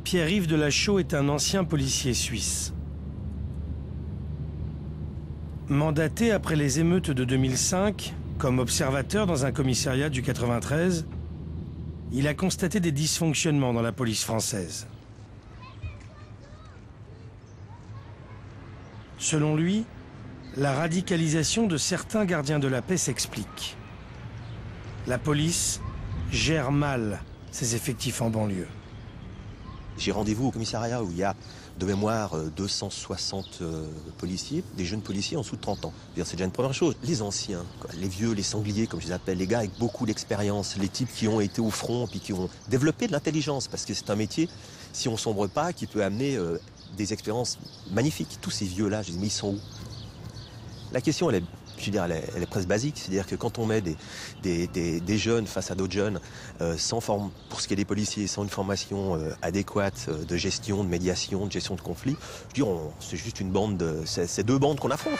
Pierre-Yves Delachaux est un ancien policier suisse. Mandaté après les émeutes de 2005, comme observateur dans un commissariat du 93, il a constaté des dysfonctionnements dans la police française. Selon lui, la radicalisation de certains gardiens de la paix s'explique. La police gère mal ses effectifs en banlieue. J'ai rendez-vous au commissariat où il y a de mémoire 260 policiers, des jeunes policiers en dessous de 30 ans. C'est déjà une première chose. Les anciens, quoi, les vieux, les sangliers comme je les appelle, les gars avec beaucoup d'expérience, les types qui ont été au front puis qui ont développé de l'intelligence, parce que c'est un métier, si on sombre pas, qui peut amener des expériences magnifiques. Tous ces vieux-là, je dis mais ils sont où? La question, elle est presque basique, c'est-à-dire que quand on met des jeunes face à d'autres jeunes, sans forme, pour ce qui est des policiers, sans une formation adéquate de gestion, de médiation, de gestion de conflits, je veux dire, c'est juste une bande c'est deux bandes qu'on affronte.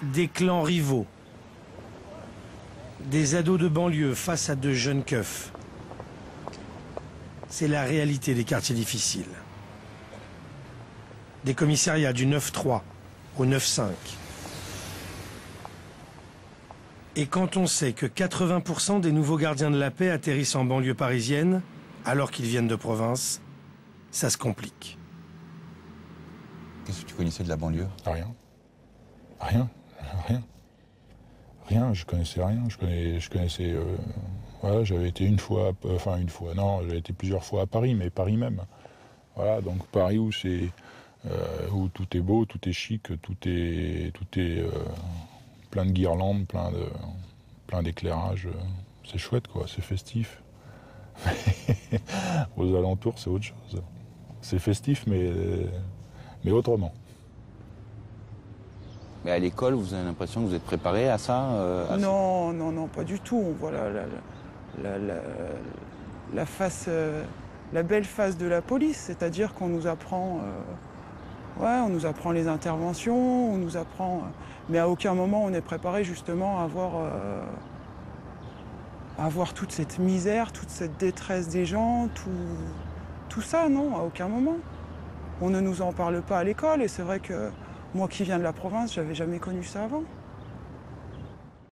Des clans rivaux, des ados de banlieue face à de jeunes keufs. C'est la réalité des quartiers difficiles. Des commissariats du 9-3 au 9-5. Et quand on sait que 80% des nouveaux gardiens de la paix atterrissent en banlieue parisienne, alors qu'ils viennent de province, ça se complique. Qu'est-ce que tu connaissais de la banlieue? Rien. Rien, je connaissais rien. Je connaissais... voilà, j'avais été j'avais été plusieurs fois à Paris, mais Paris même. Voilà, donc Paris où tout est beau, tout est chic, tout est plein de guirlandes, plein d'éclairages. C'est chouette, quoi, c'est festif. Aux alentours, c'est autre chose. C'est festif, mais autrement. Mais à l'école, vous avez l'impression que vous êtes préparé à ça Non, pas du tout. On voit la face, la belle face de la police, c'est-à-dire qu'on nous apprend, on nous apprend les interventions, on nous apprend, mais à aucun moment on est préparé justement à voir toute cette misère, toute cette détresse des gens, tout ça, non, à aucun moment. On ne nous en parle pas à l'école et c'est vrai que moi qui viens de la province, j'avais jamais connu ça avant.